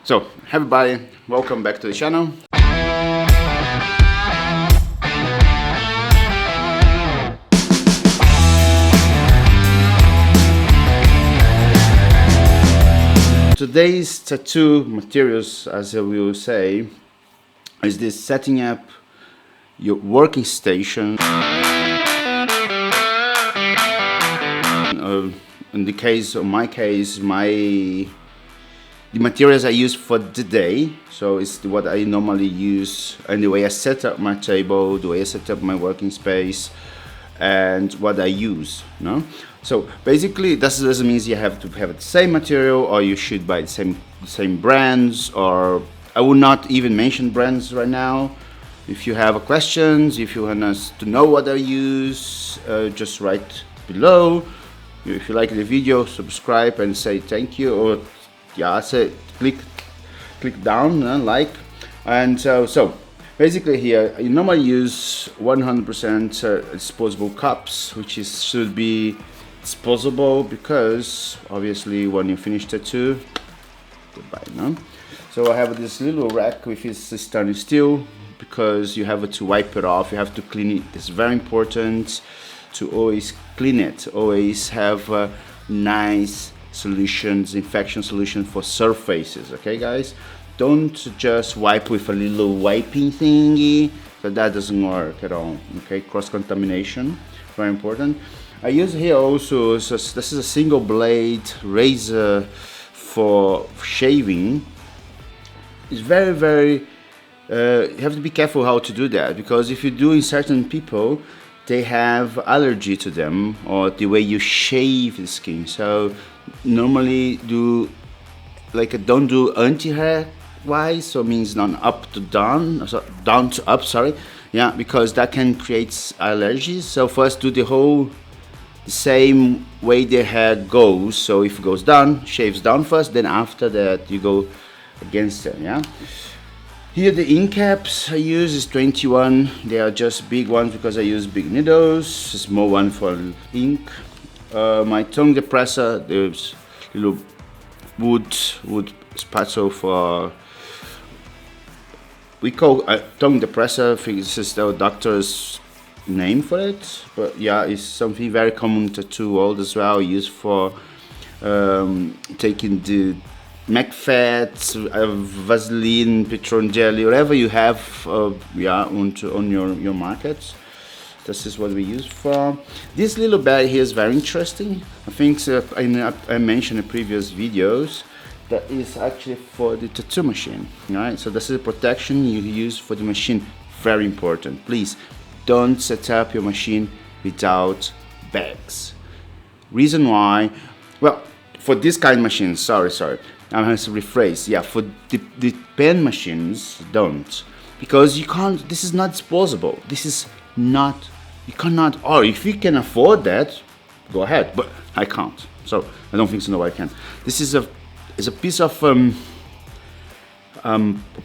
So, everybody, welcome back to the channel. Today's tattoo materials, as I will say, is this setting up your working station. In the case of my case, the materials I use for the day, so it's what I normally use, and the way I set up my table, the way I set up my working space, and what I use. No, so basically that doesn't mean you have to have the same material, or you should buy the same brands, or I will not even mention brands right now. If you have questions, if you want us to know what I use, just write below. If you like the video, subscribe and say thank you, or yeah, say click down and like. And so basically here you normally use 100% disposable cups, which should be disposable, because obviously when you finish tattoo, goodbye. No, so I have this little rack with this stainless steel, because you have to wipe it off, you have to clean it. It's very important to always clean it, always have nice solutions, infection solution for surfaces. Okay guys, don't just wipe with a little wiping thingy, so that doesn't work at all. Okay, cross contamination, very important. I use here also, this is a single blade razor for shaving. It's very you have to be careful how to do that, because if you do in certain people, they have allergy to them, or the way you shave the skin. So normally don't do anti-hair wise, so means not up to down, so down to up, sorry, yeah, because that can create allergies. So first do the same way the hair goes. So if it goes down, shaves down first, then after that you go against it. Yeah, here the ink caps I use is 21. They are just big ones because I use big needles, a small one for ink. My tongue depressor, there's little wood spatula for, we call tongue depressor. I think this is the doctor's name for it, but yeah, it's something very common in tattoo world as well. Used for taking the neck fat, Vaseline, petroleum jelly, whatever you have, yeah, on your market. This is what we use for. This little bag here is very interesting. I think I mentioned in previous videos that is actually for the tattoo machine. Right? So this is a protection you use for the machine. Very important. Please don't set up your machine without bags. Reason why? Well, for this kind of machines, sorry, I have to rephrase. Yeah, for the pen machines, don't, because you can't. This is not disposable. This is not. You cannot, or if you can afford that, go ahead, but I can't, so I don't think so. No, I can. This is a piece of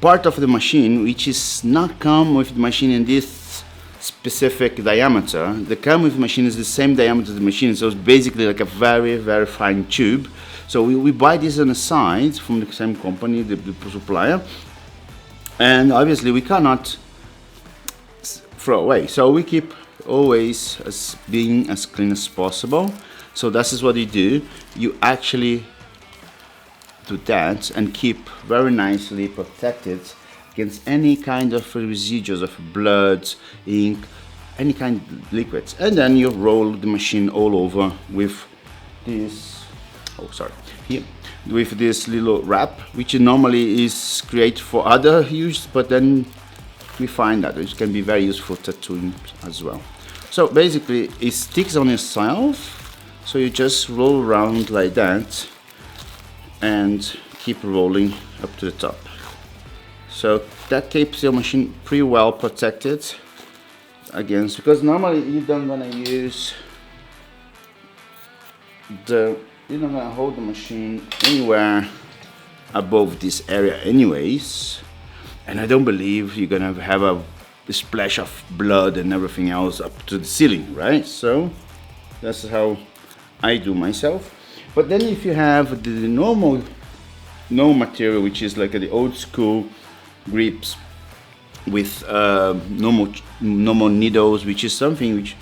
part of the machine which is not come with the machine in this specific diameter. The come with the machine is the same diameter as the machine, so it's basically like a very fine tube. So we buy this on the side from the same company, the supplier, and obviously we cannot throw away, so we keep always as being as clean as possible. So this is what you do. You actually do that and keep very nicely protected against any kind of residues of blood, ink, any kind of liquids. And then you roll the machine all over with this, here, with this little wrap, which normally is created for other use, but then we find that it can be very useful for tattooing as well. So basically it sticks on itself, so you just roll around like that and keep rolling up to the top. So that keeps your machine pretty well protected against, because normally you don't want to use you don't want to hold the machine anywhere above this area anyways, and I don't believe you're gonna have a splash of blood and everything else up to the ceiling, right? So that's how I do myself. But then if you have the normal no material, which is like the old school grips with normal needles, which is something which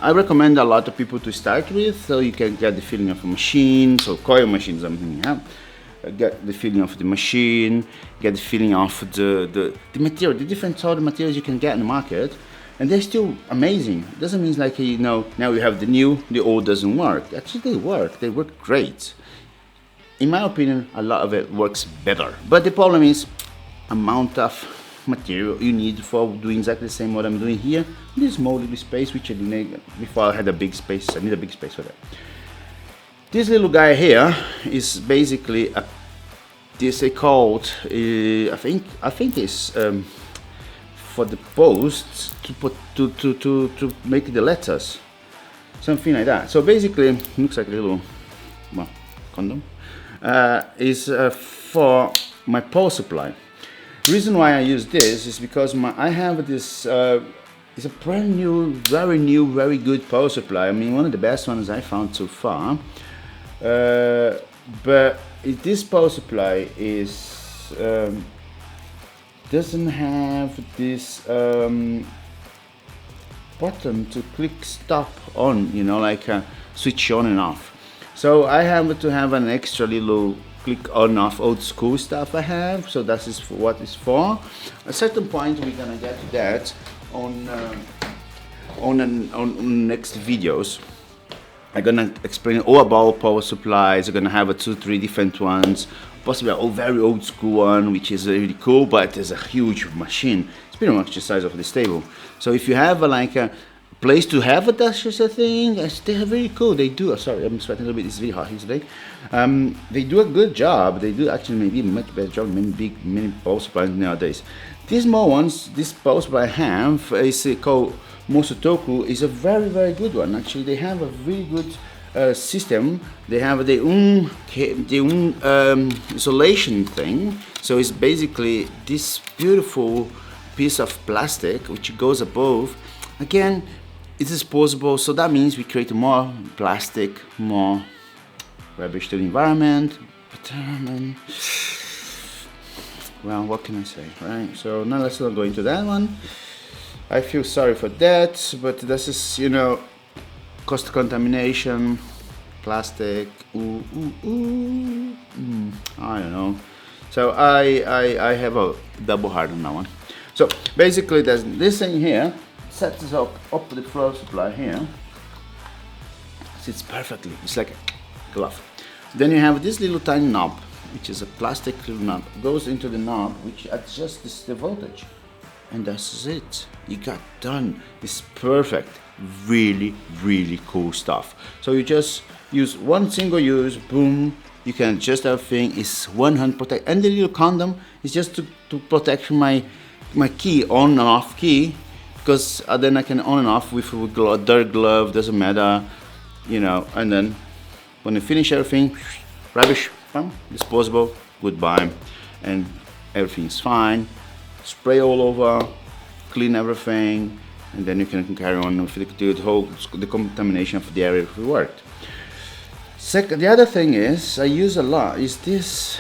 I recommend a lot of people to start with, so you can get the feeling of a machine. So coil machine, something, yeah. Get the feeling of the machine, get the feeling of the material, the different sort of materials you can get in the market, and they're still amazing. It doesn't mean like, you know, now you have the new, the old doesn't work. Actually, they work great. In my opinion, a lot of it works better. But the problem is amount of material you need for doing exactly the same what I'm doing here in this small little space, which I didn't before. I had a big space. I need a big space for that. This little guy here is basically a, this they called I think it's for the posts to put to make the letters, something like that. So basically, looks like a little, well, condom. Is for my power supply. The reason why I use this is because I have this. It's a brand new, very good power supply. I mean, one of the best ones I found so far. But this power supply is doesn't have this button to click stop on, you know, like switch on and off. So I have to have an extra little click on off old school stuff I have. So that is what it's for. At a certain point we're gonna get to that on next videos. I'm gonna explain all about power supplies. I'm gonna have 2-3 different ones, possibly a very old school one, which is really cool, but it's a huge machine. It's pretty much the size of this table. So if you have like a place to have that such a thing, they are very cool. They do. Sorry, I'm sweating a little bit. It's really hot here today. They do a good job. They do actually maybe a much better job than many power supplies nowadays. These small ones, this power supply I have is called Mosotoku, is a very good one. Actually, they have a really good system. They have their own isolation thing. So it's basically this beautiful piece of plastic which goes above. Again, it's disposable, so that means we create more plastic, more rubbish to the environment. But well, what can I say, right? So now let's not go into that one. I feel sorry for that, but this is, you know, cost contamination, plastic, I don't know. So I have a double hard on that one. So basically there's this thing here, sets up the flow supply here, sits perfectly, it's like a glove. Then you have this little tiny knob, which is a plastic little knob, goes into the knob, which adjusts the voltage. And that's it. You got done. It's perfect. Really cool stuff. So you just use one single use, boom. You can adjust everything. It's 100% protect. And the little condom is just to protect my key, on and off key, because then I can on and off with a dirt glove. Doesn't matter, you know. And then when I finish everything, rubbish, bam, disposable, goodbye, and everything's fine. Spray all over, clean everything, and then you can carry on with the contamination of the area if it worked. The other thing is I use a lot is this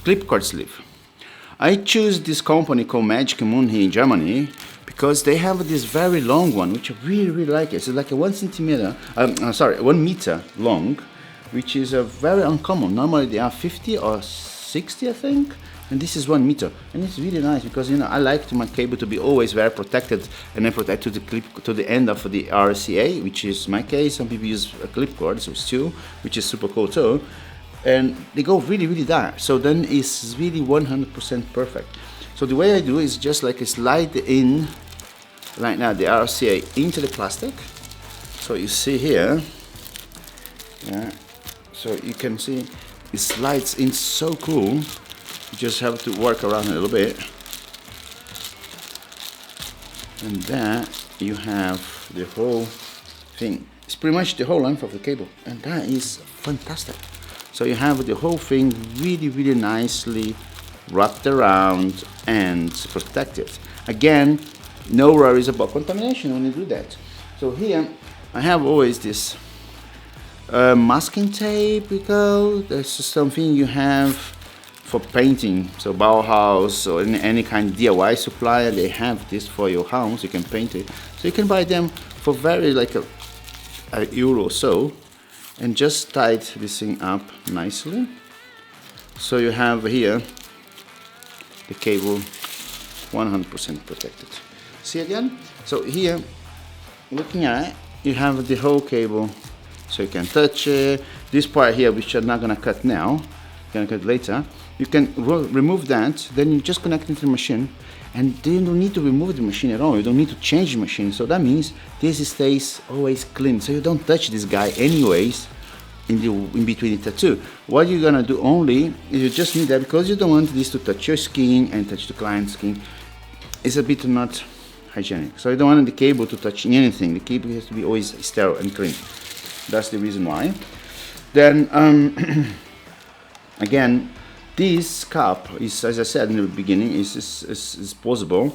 clip cord sleeve. I choose this company called Magic Moon here in Germany because they have this very long one, which I really like. It's like a 1 meter long, which is very uncommon. Normally they are 50 or 60, I think. And this is 1 meter, and it's really nice because, you know, I like my cable to be always very protected, and then protect to the clip to the end of the RCA, which is my case. Some people use a clip cord, so it's 2, which is super cool too, and they go really dark. So then it's really 100% perfect. So the way I do is just like a slide in, like now, the RCA into the plastic. So you see here, yeah. So you can see it slides in so cool. You just have to work around a little bit, and then you have the whole thing. It's pretty much the whole length of the cable, and that is fantastic. So you have the whole thing really nicely wrapped around and protected. Again, no worries about contamination when you do that. So here I have always this Masking tape, that's something you have for painting. So Bauhaus or any kind of DIY supplier, they have this for your house. You can paint it. So you can buy them for very like a euro or so, and just tight this thing up nicely. So you have here the cable 100% protected. See again? So here, looking at it, you have the whole cable, so you can touch it. This part here, which I'm not gonna cut now, gonna cut later. You can remove that, then you just connect it to the machine, and then you don't need to remove the machine at all. You don't need to change the machine. So that means this stays always clean. So you don't touch this guy anyways in between the tattoo. What you're gonna do only is you just need that, because you don't want this to touch your skin and touch the client's skin. It's a bit not hygienic. So you don't want the cable to touch anything. The cable has to be always sterile and clean. That's the reason why. Then again, this cup is, as I said in the beginning, is posable.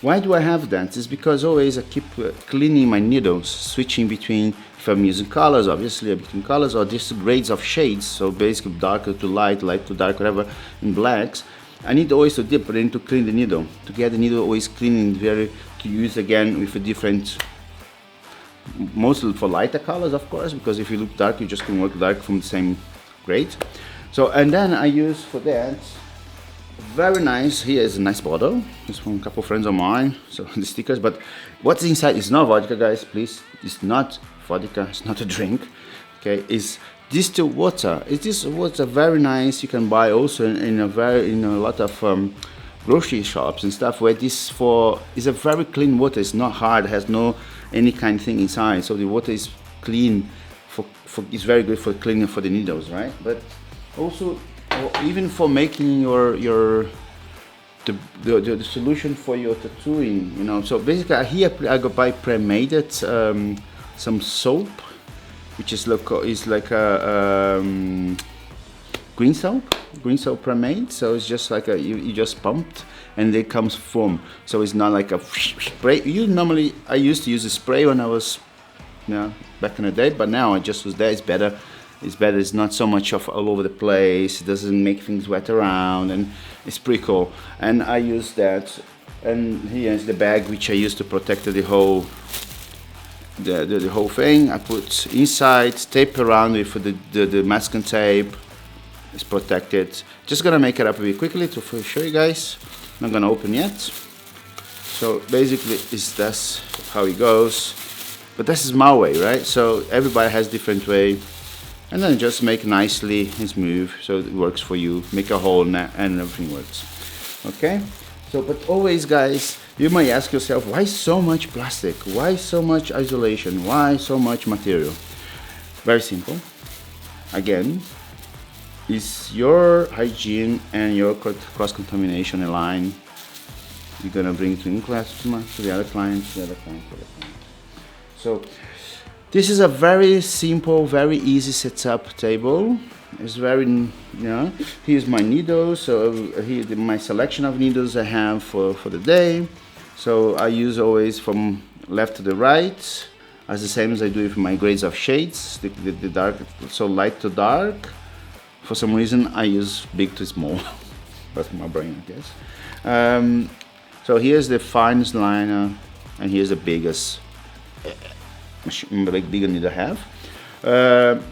Why do I have that? It's because always I keep cleaning my needles, switching between, if I'm using colors, obviously between colors, or just grades of shades, so basically darker to light, light to dark, whatever, in blacks. I need always to dip, but then to clean the needle, to get the needle always clean and to use again with a different, mostly for lighter colors, of course, because if you look dark, you just can work dark from the same grade. So, and then I use for that, very nice, here is a nice bottle, it's from a couple of friends of mine, so the stickers, but what's inside is not vodka, guys, please, it's not vodka, it's not a drink, okay, it's distilled water. It is water, very nice, you can buy also in a lot of grocery shops and stuff, where this is a very clean water, it's not hard, it has no any kind of thing inside, so the water is clean, it's very good for cleaning for the needles, right? But also even for making the solution for your tattooing, you know. So basically here I go buy pre-made some soap, which is like a green soap pre-made. So it's just like you just pumped and it comes foam. So it's not like a spray. I used to use a spray when I was, back in the day, but now I just use that. It's better. It's not so much of all over the place. It doesn't make things wet around, and it's pretty cool. And I use that. And here is the bag which I use to protect the whole thing. I put inside, tape around with the masking tape. It's protected. Just gonna make it up a bit quickly to show you guys. Not gonna open yet. So basically, that's how it goes. But this is my way, right? So everybody has different way. And then just make nicely and smooth so it works for you. Make a hole and everything works. Okay? So, but always, guys, you might ask yourself, why so much plastic? Why so much isolation? Why so much material? Very simple. Again, it's your hygiene and your cross-contamination in line. You're gonna bring it to the customer, to the other client, to the other client, to the other client. So, this is a very simple, very easy setup table. It's very, here's my needles. So here's my selection of needles I have for the day. So I use always from left to the right, as the same as I do with my grades of shades, the dark, so light to dark. For some reason I use big to small. That's my brain, I guess. So here's the finest liner, and here's the biggest. Bigger needle I have.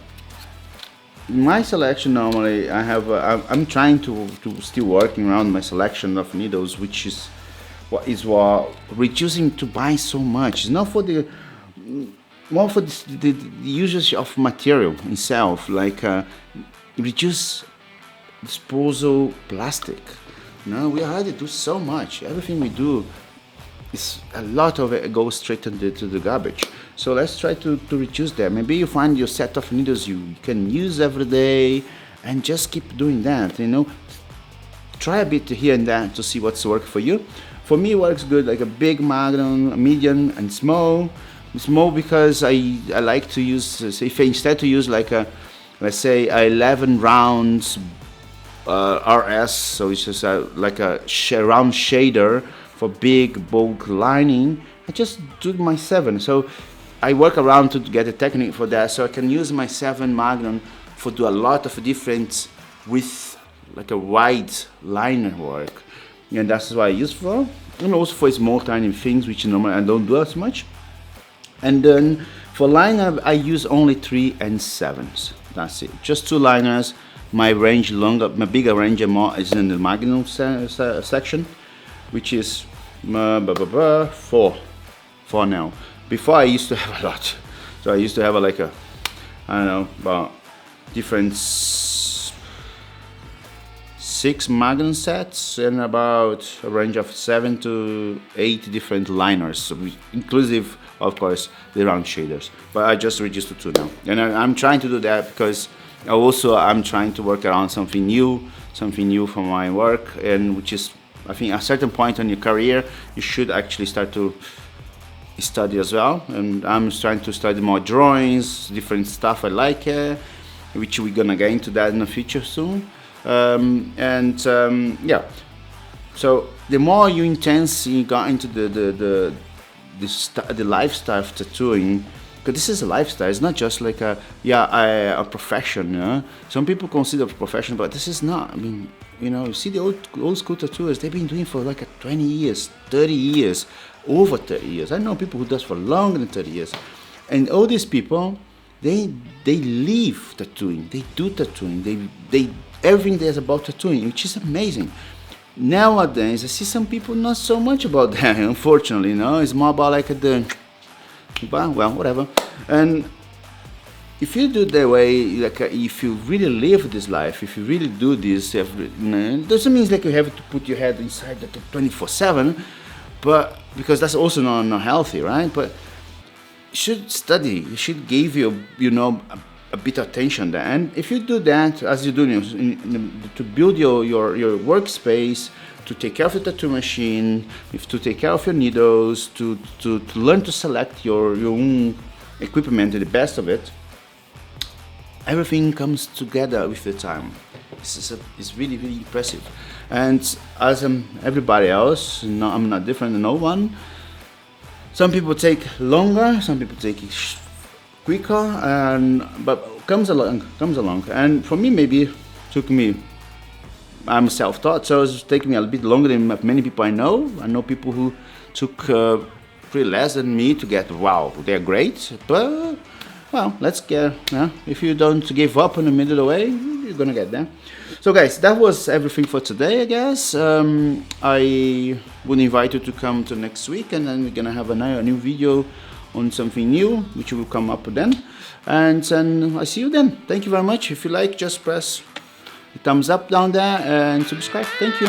My selection normally I have. I'm trying to still working around my selection of needles, which is what reducing to buy so much. It's not for more for the usage of material itself, like reduce disposal plastic. We already do so much. Everything we do, a lot of it goes straight to the garbage. So let's try to reduce that. Maybe you find your set of needles you can use every day, and just keep doing that. Try a bit here and there to see what's work for you. For me, it works good like a big magnum, a medium, and small. Small because I like to use. If I instead to use like let's say 11 rounds RS, so it's just like a round shader for big bulk lining. I just do my 7. So I work around to get a technique for that, so I can use my 7 Magnum for do a lot of different with like a wide liner work, and that's what I use for, and also for small tiny things which normally I don't do as much. And then for liner I use only 3 and 7s. That's it, just 2 liners. My range longer, my bigger range more is in the Magnum section, which is 4 now. Before I used to have a lot, so I used to have like a, I don't know, about different 6 Magnum sets and about a range of 7 to 8 different liners, so inclusive of course the round shaders. But I just reduced to 2 now, and I'm trying to do that because also I'm trying to work around something new for my work, and which is, I think, at a certain point in your career you should actually start to study as well. And I'm trying to study more drawings, different stuff I like, which we're gonna get into that in the future soon. Yeah, so the more you intense you got into the lifestyle of tattooing, because this is a lifestyle, it's not just like a profession, yeah? Some people consider it a profession, but this is not. I mean, you see the old school tattooers, they've been doing for like 20 years, 30 years, over 30 years. I know people who does for longer than 30 years. And all these people, they live tattooing, they do tattooing, they everything there's about tattooing, which is amazing. Nowadays, I see some people not so much about that, unfortunately, it's more about like well, whatever. And if you do it that way, like if you really live this life, if you really do this, it doesn't mean like you have to put your head inside the 24/7, but because that's also not healthy, right? But you should study, you should give a bit of attention there. And if you do that, as you do to build your workspace, to take care of the tattoo machine, to take care of your needles, to learn to select your own equipment to the best of it, everything comes together with the time. It's really, really impressive. And as everybody else, I'm not different than no one. Some people take longer, some people take it quicker, but comes along. And for me, maybe took me. I'm self-taught, so it's taking me a bit longer than many people I know. I know people who took pretty less than me to get. Wow, they're great, but well, let's get. If you don't give up in the middle of the way, you're gonna get there. So, guys, that was everything for today, I guess. I would invite you to come to next week, and then we're gonna have a new video on something new, which will come up then. And then I see you then. Thank you very much. If you like, just press the thumbs up down there and subscribe. Thank you.